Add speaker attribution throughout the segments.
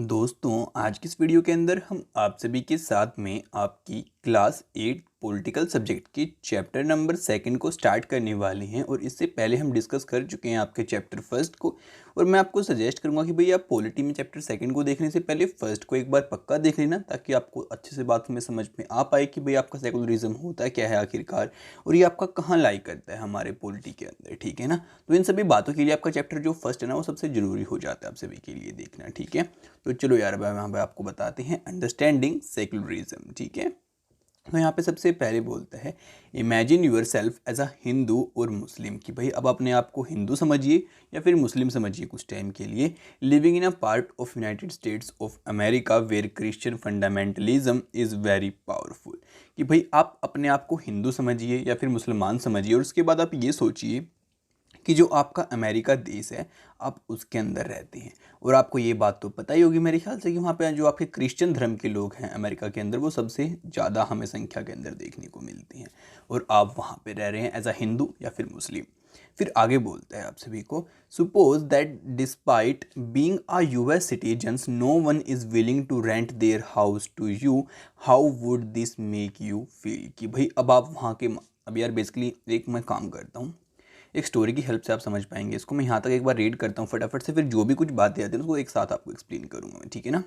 Speaker 1: दोस्तों आज की इस वीडियो के अंदर हम आप सभी के साथ में आपकी क्लास 8 पॉलिटिकल सब्जेक्ट की चैप्टर नंबर सेकंड को स्टार्ट करने वाले हैं। और इससे पहले हम डिस्कस कर चुके हैं आपके चैप्टर फर्स्ट को। और मैं आपको सजेस्ट करूंगा कि भाई आप पॉलिटी में चैप्टर सेकंड को देखने से पहले फर्स्ट को एक बार पक्का देख लेना, ताकि आपको अच्छे से बात में समझ में आ पाए कि भाई आपका सेकुलरिज्म होता है क्या है आखिरकार, और ये आपका कहाँ लाई करता है हमारे पॉलिटी के अंदर। ठीक है ना। तो इन सभी बातों के लिए आपका चैप्टर जो फर्स्ट है ना वो सबसे जरूरी हो जाता है आप सभी के लिए देखना। ठीक है। तो चलो यार अब यहाँ पे आपको बताते हैं अंडरस्टैंडिंग सेकुलरिज्म। ठीक है। तो यहाँ पे सबसे पहले बोलता है imagine yourself as a Hindu और मुस्लिम, कि भाई अब अपने आप को हिंदू समझिए या फिर मुस्लिम समझिए कुछ टाइम के लिए, living in a part of United States of America where Christian fundamentalism is very powerful. कि भाई आप अपने आप को हिंदू समझिए या फिर मुसलमान समझिए, और उसके बाद आप ये सोचिए कि जो आपका अमेरिका देश है आप उसके अंदर रहते हैं। और आपको ये बात तो पता ही होगी मेरे ख्याल से कि वहाँ पे जो आपके क्रिश्चियन धर्म के लोग हैं अमेरिका के अंदर वो सबसे ज़्यादा हमें संख्या के अंदर देखने को मिलते हैं, और आप वहाँ पे रह रहे हैं एज अ हिंदू या फिर मुस्लिम। फिर आगे बोलता है आप सभी को, suppose that despite being a US citizens no one is willing to rent their house to you, how would this make you feel. कि भाई अब आप वहाँ के, अब यार बेसिकली एक मैं काम करता हूँ, एक स्टोरी की हेल्प से आप समझ पाएंगे इसको। मैं यहाँ तक एक बार रीड करता हूँ फटाफट से, फिर जो भी कुछ बातें आती हैं उसको एक साथ आपको एक्सप्लेन करूँगा मैं। ठीक है ना।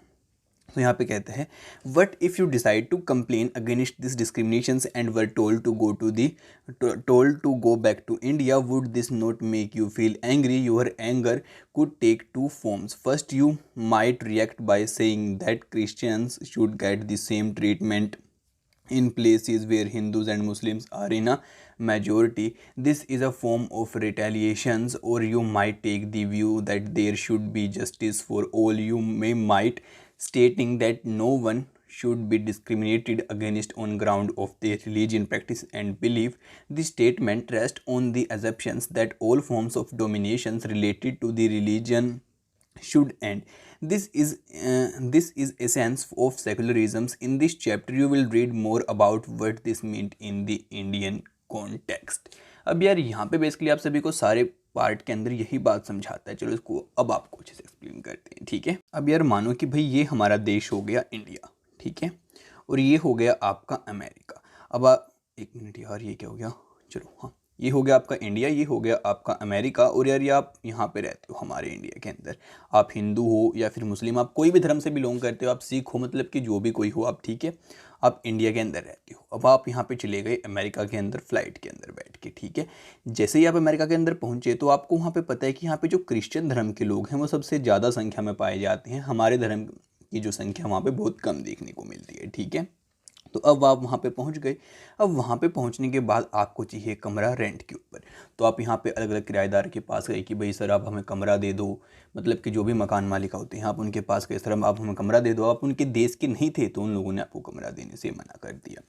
Speaker 1: तो यहाँ पे कहते हैं, what if you decide to complain against this discriminations and were told to go back to India, would this not make you feel angry. Your anger could take two forms. First, you might react by saying that Christians should get the same treatment in places where Hindus and Muslims are in a majority. This is a form of retaliations. Or you might take the view that there should be justice for all. You might stating that no one should be discriminated against on ground of their religion, practice and belief. The statement rests on the assumptions that all forms of dominations related to the religion should end. This is essence of secularism. In this chapter you will read more about what this meant in the Indian context. अब यार यहाँ पे basically आप सभी को सारे part के अंदर यही बात समझाता है। चलो इसको अब आपको अच्छे से एक्सप्लेन करते हैं। ठीक है। अब यार मानो कि भाई ये हमारा देश हो गया इंडिया, ठीक है, और ये हो गया आपका अमेरिका। अब एक मिनट यार, ये क्या हो गया, चलो हाँ, ये हो गया आपका इंडिया, ये हो गया आपका अमेरिका। और यार ये आप यहाँ पे रहते हो हमारे इंडिया के अंदर, आप हिंदू हो या फिर मुस्लिम, आप कोई भी धर्म से बिलोंग करते हो, आप सिख हो, मतलब कि जो भी कोई हो आप, ठीक है, आप इंडिया के अंदर रहते हो। अब आप यहाँ पे चले गए अमेरिका के अंदर फ्लाइट के अंदर बैठ के, ठीक है। जैसे ही आप अमेरिका के अंदर पहुँचे तो आपको वहाँ पे पता है कि यहाँ पे जो क्रिश्चियन धर्म के लोग हैं वो सबसे ज़्यादा संख्या में पाए जाते हैं। हमारे धर्म की जो संख्या वहाँ पे बहुत कम देखने को मिलती है। ठीक है। तो अब आप वहाँ पे पहुँच गए। अब वहाँ पे पहुँचने के बाद आपको चाहिए कमरा रेंट के ऊपर। तो आप यहाँ पे अलग अलग किराएदार के पास गए कि भाई सर आप हमें कमरा दे दो, मतलब कि जो भी मकान मालिक होते हैं आप उनके पास गए, सर आप हमें कमरा दे दो। आप उनके देश के नहीं थे तो उन लोगों ने आपको कमरा देने से मना कर दिया।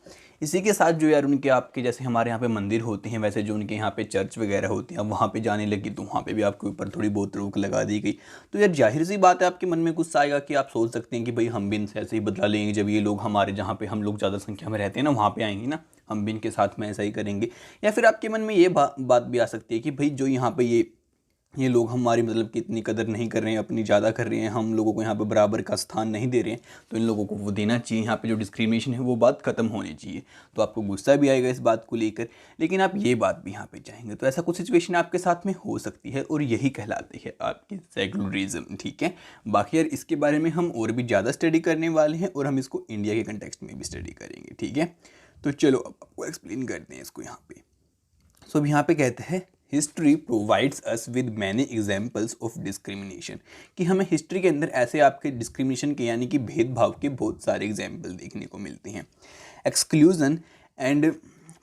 Speaker 1: इसी के साथ जो यार उनके आपके जैसे हमारे यहाँ पे मंदिर होते हैं, वैसे जो उनके यहाँ पे चर्च वगैरह होती हैं, अब वहाँ पे जाने लगी तो वहाँ पे भी आपके ऊपर थोड़ी बहुत रोक लगा दी गई। तो यार जाहिर सी बात है आपके मन में गुस्सा आएगा कि आप सोच सकते हैं कि भाई हम भी इनसे ऐसे ही बदला लेंगे, जब ये लोग हमारे जहाँ पे हम लोग ज़्यादा संख्या में रहते हैं ना वहाँ पे आएंगे ना, हम भी इनके साथ में ऐसा ही करेंगे। या फिर आपके मन में ये बात भी आ सकती है कि भाई जो यहाँ पे ये लोग हमारी मतलब कि इतनी कदर नहीं कर रहे हैं, अपनी ज़्यादा कर रहे हैं, हम लोगों को यहाँ पे बराबर का स्थान नहीं दे रहे हैं, तो इन लोगों को वो देना चाहिए। यहाँ पे जो डिस्क्रिमिनेशन है वो बात खत्म होनी चाहिए। तो आपको गुस्सा भी आएगा इस बात को लेकर, लेकिन आप ये बात भी यहाँ पे चाहेंगे। तो ऐसा कुछ सिचुएशन आपके साथ में हो सकती है, और यही कहलाती है आपकी सेकुलरिज्म। ठीक है। बाकी यार इसके बारे में हम और भी ज़्यादा स्टडी करने वाले हैं, और हम इसको इंडिया के कंटेक्स्ट में भी स्टडी करेंगे। ठीक है। तो चलो अब आपको एक्सप्लेन करते हैं इसको यहाँ पे। सो अब यहाँ पे कहते हैं, history provides us with many examples of discrimination. कि हमें हिस्ट्री के अंदर ऐसे आपके डिस्क्रिमिनेशन के यानी कि भेदभाव के बहुत सारे एग्जाम्पल देखने को मिलते हैं। Exclusion and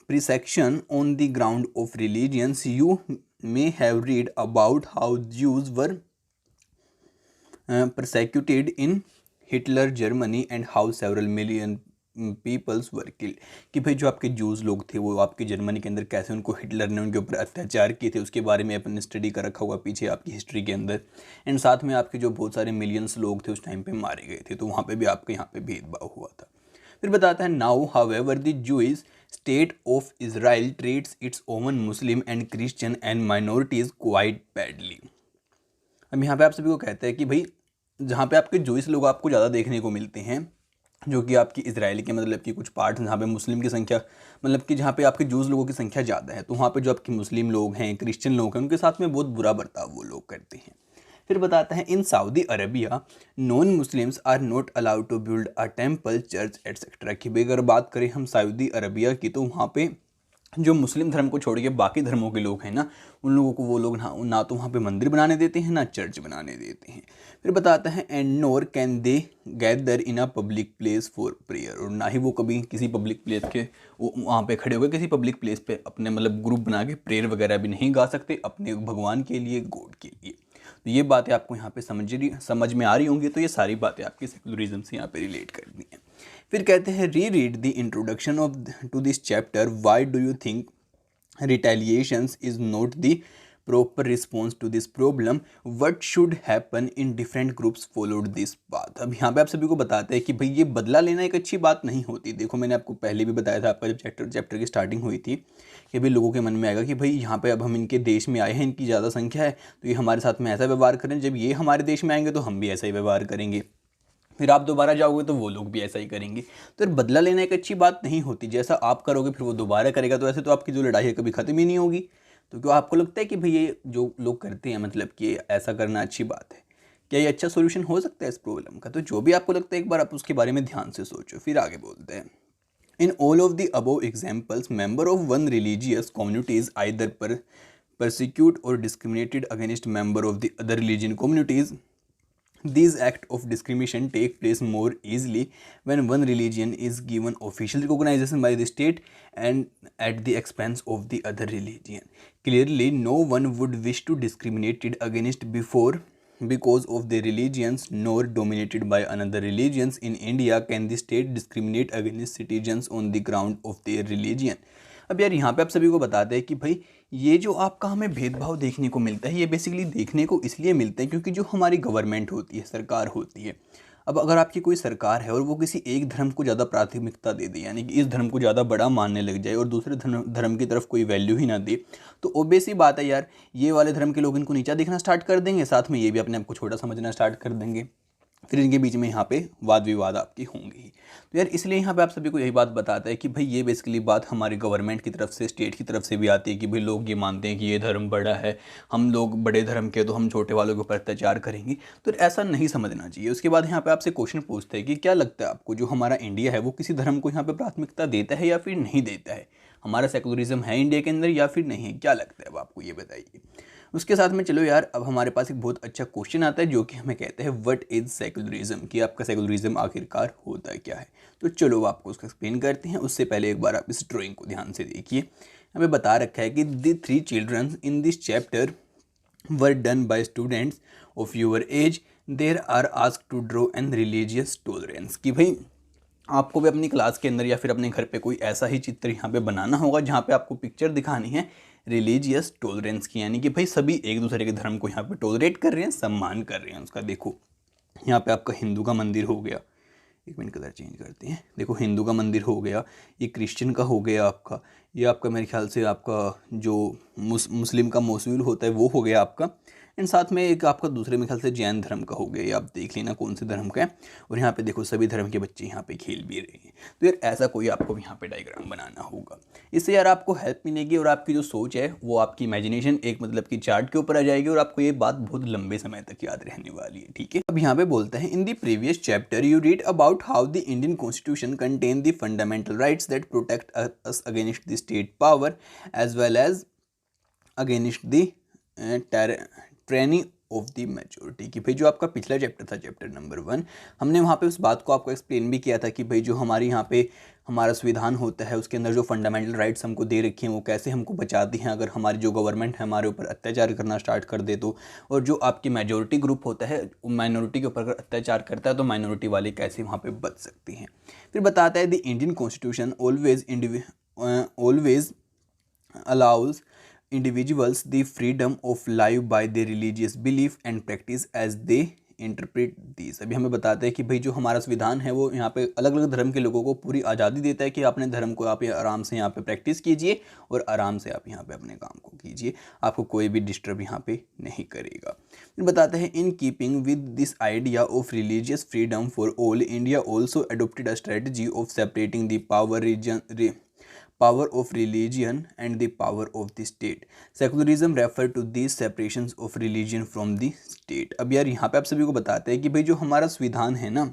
Speaker 1: persecution on the ground of religions. You may have read about how Jews were persecuted in Hitler Germany and how several million peoples were killed. कि भाई जो आपके जूस लोग थे वो आपकी जर्मनी के अंदर कैसे उनको हिटलर ने उनके ऊपर अत्याचार किए थे, उसके बारे में अपन ने स्टडी कर रखा हुआ पीछे आपकी हिस्ट्री के अंदर। एंड साथ में आपके जो बहुत सारे मिलियंस लोग थे उस टाइम पे मारे गए थे, तो वहाँ पे भी आपके यहाँ पे भेदभाव हुआ था। फिर बताता है, now however the Jewish state of Israel treats it's oven Muslim and Christian and minorities quite badly. अब यहाँ पे आप सभी को कहते हैं कि भाई जहाँ पे आपके जूइश लोग आपको ज़्यादा देखने को मिलते हैं, जो कि आपकी इजराइल के मतलब कि कुछ पार्ट जहाँ पे मुस्लिम की संख्या मतलब कि जहाँ पे आपके जूस लोगों की संख्या ज़्यादा है, तो वहाँ पे जो आपके मुस्लिम लोग हैं, क्रिश्चियन लोग हैं, उनके साथ में बहुत बुरा बर्ताव वो लोग करते हैं। फिर बताता है in Saudi Arabia non Muslims are not allowed to build a temple, church etcetera. की भाई अगर बात करें हम सऊदी अरबिया की, तो वहाँ पे जो मुस्लिम धर्म को छोड़ के बाकी धर्मों के लोग हैं ना, उन लोगों को वो लोग ना तो वहाँ पे मंदिर बनाने देते हैं, ना चर्च बनाने देते हैं। फिर बताता है and NOR can they gather in a public place for prayer, और ना ही वो कभी किसी पब्लिक प्लेस के वहाँ पे खड़े होकर किसी पब्लिक प्लेस पे अपने मतलब ग्रुप बना के प्रेयर वगैरह भी नहीं गा सकते अपने भगवान के लिए, गॉड के लिए। तो ये बातें आपको यहाँ पे समझ में आ रही होंगी। तो ये सारी बातें आपकी सेकुलरिज्म से यहाँ पे रिलेट करनी है। फिर कहते हैं re read the introduction of to this chapter, why do you think retaliations is not the proper response to this problem, what should happen in different groups followed this path. अब यहाँ पे आप सभी को बताते हैं कि भाई ये बदला लेना एक अच्छी बात नहीं होती। देखो मैंने आपको पहले भी बताया था, आपका जब चैप्टर की स्टार्टिंग हुई थी, कि भाई लोगों के मन में आएगा कि भाई यहाँ पे अब हम इनके देश में आए हैं, इनकी ज़्यादा संख्या है, तो ये हमारे साथ में ऐसा व्यवहार करें, जब ये हमारे देश में आएंगे तो हम भी ऐसा ही व्यवहार करेंगे, फिर आप दोबारा जाओगे तो वो लोग भी ऐसा ही करेंगे। तो बदला लेना एक अच्छी बात नहीं होती। जैसा आप करोगे फिर वो दोबारा करेगा, तो ऐसे तो आपकी जो लड़ाई है कभी ख़त्म ही नहीं होगी। तो क्यों आपको लगता है कि भाई ये जो लोग करते हैं मतलब कि ऐसा करना अच्छी बात है? क्या ये अच्छा सोल्यूशन हो सकता है इस प्रॉब्लम का? तो जो भी आपको लगता है एक बार आप उसके बारे में ध्यान से सोचो। फिर आगे बोलते हैं in all of the above examples member of one religious communities either persecute or discriminated against member of the other religion communities. These acts of discrimination take place more easily when one religion is given official recognition by the state and at the expense of the other religion. Clearly, no one would wish to discriminate it against before because of their religions nor dominated by another religions. In India, can the state discriminate against citizens on the ground of their religion? अब यार यहाँ पे आप सभी को बताते हैं कि भाई ये जो आपका हमें भेदभाव देखने को मिलता है, ये बेसिकली देखने को इसलिए मिलता है क्योंकि जो हमारी गवर्नमेंट होती है, सरकार होती है, अब अगर आपकी कोई सरकार है और वो किसी एक धर्म को ज़्यादा प्राथमिकता दे दे, यानी कि इस धर्म को ज़्यादा बड़ा मानने लग जाए और दूसरे धर्म की तरफ कोई वैल्यू ही ना दे, तो ऑब्वियस ही बात है यार, ये वाले धर्म के लोग इनको नीचा देखना स्टार्ट कर देंगे, साथ में ये भी अपने आप को छोटा समझना स्टार्ट कर देंगे, फिर इनके बीच में यहाँ पे वाद विवाद आपकी होंगे ही। तो यार इसलिए यहाँ पे आप सभी को यही बात बताता है कि भाई ये बेसिकली बात हमारी गवर्नमेंट की तरफ से, स्टेट की तरफ से भी आती है कि भाई लोग ये मानते हैं कि ये धर्म बड़ा है, हम लोग बड़े धर्म के, तो हम छोटे वालों के ऊपर अत्याचार करेंगे। तो ऐसा नहीं समझना चाहिए। उसके बाद यहाँ पे आपसे क्वेश्चन पूछते हैं कि क्या लगता है आपको जो हमारा इंडिया है वो किसी धर्म को यहाँ पे प्राथमिकता देता है या फिर नहीं देता है? हमारा सेकुलरिज्म है इंडिया के अंदर या फिर नहीं है? क्या लगता है अब आपको, ये बताइए। उसके साथ में चलो यार, अब हमारे पास एक बहुत अच्छा क्वेश्चन आता है जो कि हमें कहते हैं व्हाट इज सेकुलरिज्म, कि आपका सेकुलरिज्म आखिरकार होता है क्या है। तो चलो आपको उसका एक्सप्लेन करते हैं। उससे पहले एक बार आप इस ड्राइंग को ध्यान से देखिए। हमें बता रखा है कि the 3 children in this chapter were done by students of your age, there are asked to draw an religious tolerance. कि भाई आपको भी अपनी क्लास के अंदर या फिर अपने घर पे कोई ऐसा ही चित्र यहाँ पे बनाना होगा जहाँ पे आपको पिक्चर दिखानी है रिलीजियस टॉलरेंस की, यानी कि भाई सभी एक दूसरे के धर्म को यहाँ पे टॉलरेट कर रहे हैं, सम्मान कर रहे हैं उसका। देखो यहाँ पे आपका हिंदू का मंदिर हो गया, एक मिनट कलर चेंज करते हैं। देखो हिंदू का मंदिर हो गया, ये क्रिश्चियन का हो गया आपका, ये आपका मेरे ख्याल से आपका जो मुस्लिम का मौसूल होता है वो हो गया आपका, एंड साथ में एक आपका दूसरे मेरे ख्याल से जैन धर्म का हो गया। ये आप देख लेना कौन से धर्म का है। और यहाँ पे देखो सभी धर्म के बच्चे यहाँ पे खेल भी रहे हैं। तो यार ऐसा कोई आपको यहाँ पे डायग्राम बनाना होगा। इससे यार आपको हेल्प मिलेगी और आपकी जो सोच है वो आपकी इमेजिनेशन एक मतलब कि चार्ट के ऊपर आ जाएगी और आपको ये बात बहुत लंबे समय तक याद रहने वाली है। ठीक है, अब यहाँ पे बोलते हैं in the previous chapter you read about how the Indian constitution contain the fundamental rights that protect us against the state power as well as against the training of the majority. कि भाई जो आपका पिछला chapter था, chapter number 1, हमने वहाँ पे उस बात को आपको एक्सप्लेन भी किया था कि भाई जो हमारी यहाँ पे हमारा संविधान होता है उसके अंदर जो फंडामेंटल राइट्स हमको दे रखी हैं वो कैसे हमको बचाती हैं अगर हमारी जो गवर्नमेंट है हमारे ऊपर अत्याचार करना स्टार्ट कर दे तो, और जो आपकी मेजोरिटी ग्रुप होता है माइनॉरिटी के ऊपर अगर अत्याचार करता है तो माइनॉरिटी वाले कैसे वहाँ पर बच सकती हैं। फिर बताता है the Indian constitution always allows individuals the freedom of life by their religious belief and practice as they interpret this. अभी हमें बताते हैं कि भाई जो हमारा संविधान है वो यहाँ पे अलग अलग धर्म के लोगों को पूरी आज़ादी देता है कि अपने धर्म को आप आराम से यहाँ पे प्रैक्टिस कीजिए और आराम से आप यहाँ पे अपने काम को कीजिए, आपको कोई भी डिस्टर्ब यहाँ पे नहीं करेगा। फिर बताते हैं in keeping with this idea of religious freedom for all, India also adopted a strategy of separating the power of religion and the power of the state. Secularism refer to these separations of religion from the state. अब यार यहाँ पे आप सभी को बताते हैं कि भाई जो हमारा संविधान है ना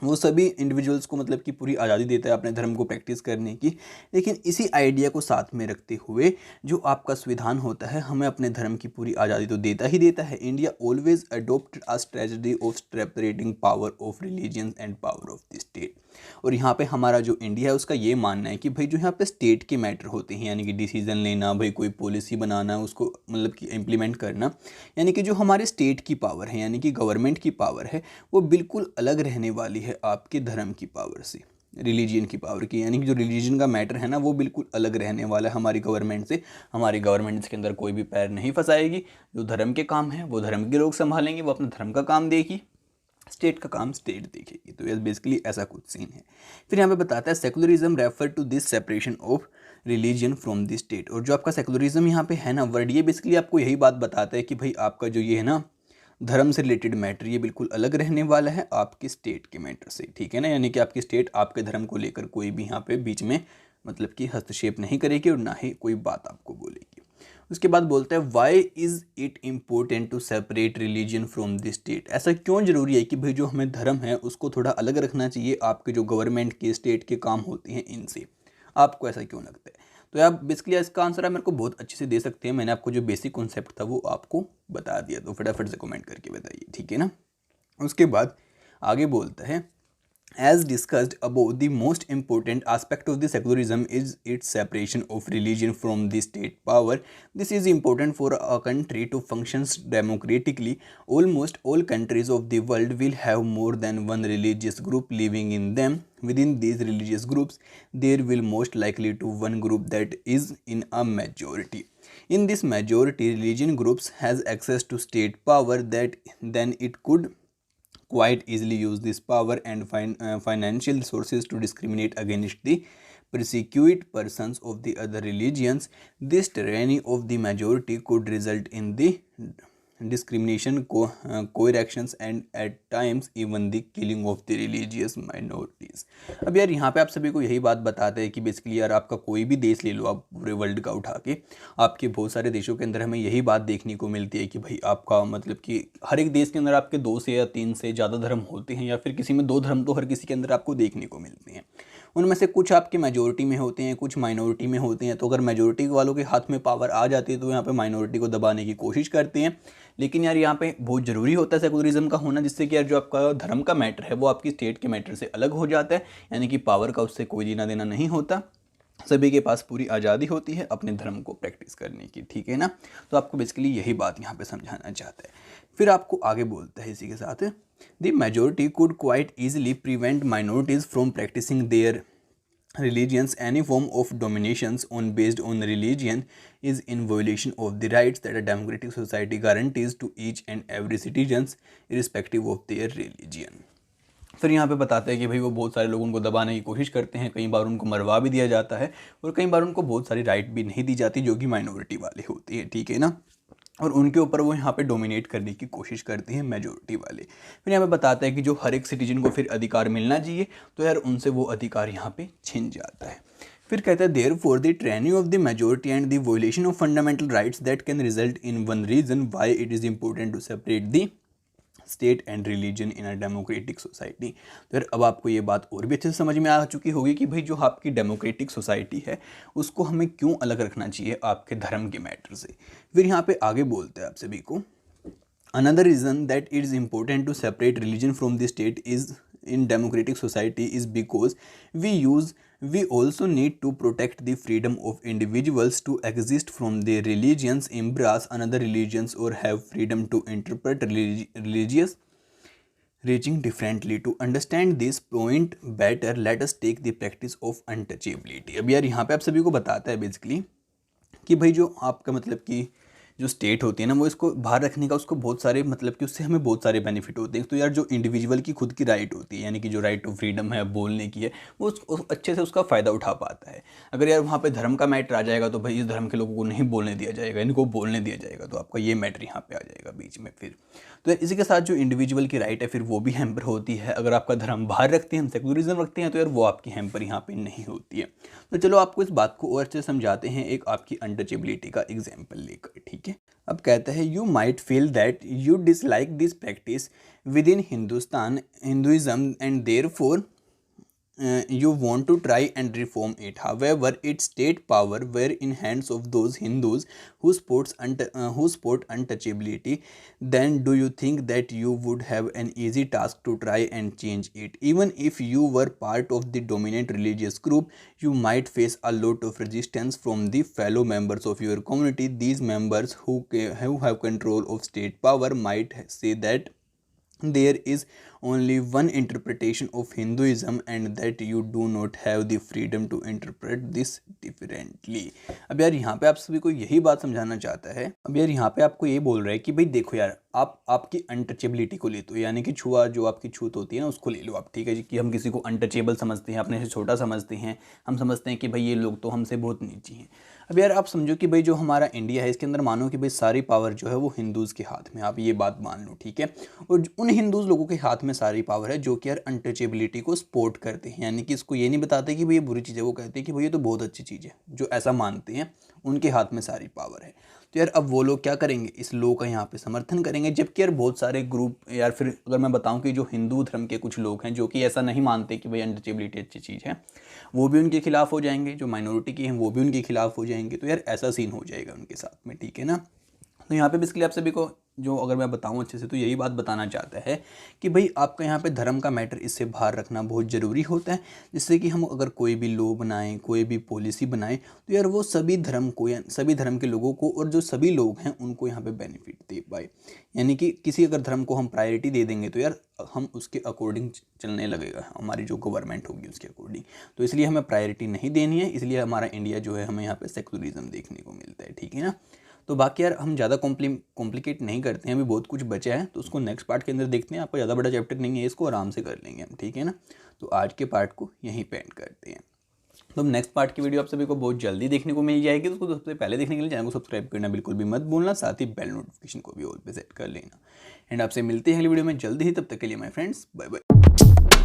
Speaker 1: वो सभी इंडिविजुअल्स को मतलब कि पूरी आज़ादी देता है अपने धर्म को प्रैक्टिस करने की, लेकिन इसी आइडिया को साथ में रखते हुए जो आपका संविधान होता है हमें अपने धर्म की पूरी आज़ादी तो देता ही देता है। India always adopted a strategy of separating power of religion and power of the state. और यहाँ पे हमारा जो इंडिया है उसका ये मानना है कि भाई जो यहाँ पे स्टेट के मैटर होते हैं, यानी कि डिसीजन लेना, भाई कोई पॉलिसी बनाना, उसको मतलब कि इम्प्लीमेंट करना, यानी कि जो हमारे स्टेट की पावर है यानी कि गवर्नमेंट की पावर है वो बिल्कुल अलग रहने वाली है आपके धर्म की पावर से, रिलीजन की पावर की। यानी कि जो रिलीजन का मैटर है ना वो बिल्कुल अलग रहने वाला है हमारी गवर्नमेंट से। हमारी गवर्नमेंट इसके अंदर कोई भी पैर नहीं फंसाएगी। जो धर्म के काम है वो धर्म के लोग संभालेंगे, वो अपना धर्म का काम देगी, स्टेट का काम स्टेट देखेगी। तो ये बेसिकली ऐसा कुछ सीन है। फिर यहाँ पे बताता है secularism refer to this separation of religion from the state. और जो आपका सेकुलरिज्म यहाँ पे है ना वर्ड, ये बेसिकली आपको यही बात बताता है कि भाई आपका जो ये है ना धर्म से रिलेटेड मैटर ये बिल्कुल अलग रहने वाला है आपके स्टेट के मैटर से, ठीक है ना। यानी कि आपकी स्टेट आपके धर्म को लेकर कोई भी यहाँ पे बीच में मतलब कि हस्तक्षेप नहीं करेगी और ना ही कोई बात आपको बोलेगी। उसके बाद बोलते हैं why is it important to separate religion from the state. ऐसा क्यों ज़रूरी है कि भाई जो हमें धर्म है उसको थोड़ा अलग रखना चाहिए आपके जो गवर्नमेंट के स्टेट के काम होते हैं इनसे, आपको ऐसा क्यों लगता है। तो आप बेसिकली इसका आंसर आप मेरे को बहुत अच्छे से दे सकते हैं। मैंने आपको जो बेसिक कॉन्सेप्ट था वो आपको बता दिया, तो फटाफट से कमेंट करके बताइए, ठीक है ना। उसके बाद आगे बोलता है as discussed above, the most important aspect of the secularism is its separation of religion from the state power. This is important for a country to function democratically. Almost all countries of the world will have more than one religious group living in them. Within these religious groups, there will most likely to one group that is in a majority. In this majority, religion groups has access to state power that then it could quite easily use this power and financial resources to discriminate against the persecuted persons of the other religions. This tyranny of the majority could result in the discrimination, coercions and at times even the killing of the religious minorities. अब यार यहाँ पे आप सभी को यही बात बताते हैं कि बेसिकली यार आपका कोई भी देश ले लो आप पूरे वर्ल्ड का उठा के, आपके बहुत सारे देशों के अंदर हमें यही बात देखने को मिलती है कि भाई आपका मतलब कि हर एक देश के अंदर आपके 2 से या 3 से ज़्यादा धर्म होते हैं, या फिर किसी में 2 धर्म तो हर किसी के अंदर आपको देखने को मिलते हैं। उनमें से कुछ आपके मेजोरिटी में होते हैं, कुछ माइनॉरिटी में होते हैं। तो अगर मेजोरिटी वालों के हाथ में पावर आ जाती है तो यहाँ पे माइनॉरिटी को दबाने की कोशिश करते हैं। लेकिन यार यहाँ पे बहुत ज़रूरी होता है सेकुलरिज्म का होना, जिससे कि यार जो आपका धर्म का मैटर है वो आपकी स्टेट के मैटर से अलग हो जाता है। यानी कि पावर का उससे कोई लेना देना नहीं होता, सभी के पास पूरी आज़ादी होती है अपने धर्म को प्रैक्टिस करने की, ठीक है ना। तो आपको बेसिकली यही बात यहाँ पे समझाना चाहता है। फिर आपको आगे बोलता है इसी के साथ, the majority could quite easily prevent minorities from practising their religions. Any form of dominations based on religion is in violation of the rights that a democratic society guarantees to each and every citizens irrespective of their religion. फिर यहाँ पे बताते हैं कि भाई वो बहुत सारे लोग उनको दबाने की कोशिश करते हैं, कई बार उनको मरवा भी दिया जाता है और कई बार उनको बहुत सारी राइट भी नहीं दी जाती जो कि माइनॉरिटी वाले होती है, ठीक है ना। और उनके ऊपर वो यहाँ पे डोमिनेट करने की कोशिश करते हैं मेजोरिटी वाले। फिर यहाँ पे बताता है कि जो हर एक सिटीजन को फिर अधिकार मिलना चाहिए, तो यार उनसे वो अधिकार यहाँ पे छिन जाता है। फिर कहता है therefore the training of the majority and the violation of fundamental rights that can result in one reason why it is important to separate the state and religion in a democratic society. तो यार अब आपको ये बात और भी अच्छे से समझ में आ चुकी होगी कि भाई जो आपकी डेमोक्रेटिक सोसाइटी है उसको हमें क्यों अलग रखना चाहिए आपके धर्म के मैटर से। फिर यहाँ पे आगे बोलते हैं आप सभी को, another reason that it is important to separate religion from the state is in democratic society is because we also need to protect the freedom of individuals to exist from their religions, embrace another religions or have freedom to interpret religious reaching differently. To understand this point better, let us take the practice of untouchability. अब यार यहाँ पे आप सभी को बताता है basically कि भाई जो आपका मतलब कि जो स्टेट होती है ना वो इसको बाहर रखने का उसको बहुत सारे मतलब कि उससे हमें बहुत सारे बेनिफिट होते हैं। तो यार जो इंडिविजुअल की खुद की राइट होती है, यानी कि जो राइट टू फ्रीडम है बोलने की है, वो अच्छे से उसका फ़ायदा उठा पाता है। अगर यार वहाँ पे धर्म का मैटर आ जाएगा तो भाई इस धर्म के लोगों को नहीं बोलने दिया जाएगा, इनको बोलने दिया जाएगा, तो आपका ये मैटर यहाँ पे आ जाएगा बीच में फिर। तो यार इसी के साथ जो इंडिविजुअल की राइट है फिर वो भी हैम्पर होती है। अगर आपका धर्म बाहर रखते हैं, हम सेकुलरिज्म रखते हैं, तो यार वो आपकी हैम्पर यहाँ पे नहीं होती है। तो चलो आपको इस बात को और अच्छे से समझाते हैं एक आपकी अनटचेबिलिटी का एग्जाम्पल लेकर, ठीक है। अब कहता है you might feel that you dislike this practice with in Hinduism and therefore you want to try and reform it. However, its state power were in hands of those Hindus who support untouchability. Then do you think that you would have an easy task to try and change it? Even if you were part of the dominant religious group, you might face a lot of resistance from the fellow members of your community. These members who have control of state power might say that there is only one interpretation of Hinduism and that you do not have the freedom to interpret this differently. अब यार यहाँ पे आप सभी को यही बात समझाना चाहता है। अब यार यहाँ पे आपको ये बोल रहा है कि भाई देखो यार आप आपकी अनटचेबिलिटी को ले, तो यानी कि छुआ जो आपकी छूत होती है ना उसको ले लो आप, ठीक है जी। कि हम किसी को अनटचेबल समझते हैं, अपने से छोटा समझते हैं, हम समझते हैं कि भाई ये लोग तो हमसे बहुत नीचे हैं। अब यार आप समझो कि भाई जो हमारा इंडिया है इसके अंदर मानो कि भाई सारी पावर जो है वो हिंदूज़ के हाथ में, आप ये बात मान लो, ठीक है। और उन हिंदूज़ लोगों के हाथ में सारी पावर है जो कि यार अनटचेबिलिटी को सपोर्ट करते हैं, यानी कि इसको ये नहीं बताते कि भाई ये बुरी चीज़ है, वो कहते हैं कि भाई ये तो बहुत अच्छी चीज़ है। जो ऐसा मानते हैं उनके हाथ में सारी पावर है। तो यार अब वो लोग क्या करेंगे, इस लॉ का यहाँ पे समर्थन करेंगे। जबकि यार बहुत सारे ग्रुप, यार फिर अगर मैं बताऊँ कि जो हिंदू धर्म के कुछ लोग हैं जो कि ऐसा नहीं मानते कि भाई अनटचेबिलिटी अच्छी चीज़ है, वो भी उनके खिलाफ हो जाएंगे। जो माइनॉरिटी की हैं वो भी उनके खिलाफ हो जाएंगे। तो यार ऐसा सीन हो जाएगा उनके साथ में, ठीक है ना। तो यहाँ पे बेसिकली आप सभी को जो अगर मैं बताऊँ अच्छे से तो यही बात बताना चाहता है कि भाई आपका यहाँ पे धर्म का मैटर इससे बाहर रखना बहुत ज़रूरी होता है, जिससे कि हम अगर कोई भी लॉ बनाएं, कोई भी पॉलिसी बनाएं, तो यार वो सभी धर्म को या सभी धर्म के लोगों को और जो सभी लोग हैं उनको यहाँ पे बेनिफिट दे पाए। यानी कि किसी अगर धर्म को हम प्रायोरिटी दे देंगे तो यार हम उसके अकॉर्डिंग चलने लगेगा, हमारी जो गवर्नमेंट होगी उसके अकॉर्डिंग। तो इसलिए हमें प्रायोरिटी नहीं देनी है, इसलिए हमारा इंडिया जो है हमें यहाँ पे सेकुलरिज्म देखने को मिलता है, ठीक है ना। तो बाकी यार हम ज़्यादा कॉम्प्लिकेट नहीं करते हैं, अभी बहुत कुछ बचा है तो उसको नेक्स्ट पार्ट के अंदर देखते हैं। आपका ज़्यादा बड़ा चैप्टर नहीं है, इसको आराम से कर लेंगे हम, ठीक है ना। तो आज के पार्ट को यहीं पे एंड करते हैं। तो नेक्स्ट पार्ट की वीडियो आप सभी को बहुत जल्दी देखने को मिल जाएगी। तो उसको सबसे पहले देखने के लिए चैनल को सब्सक्राइब करना बिल्कुल भी मत भूलना, साथ ही बेल नोटिफिकेशन को भी ऑल पे सेट कर लेना। एंड आपसे मिलते हैं अगली वीडियो में जल्दी ही, तब तक के लिए माय फ्रेंड्स बाय बाय।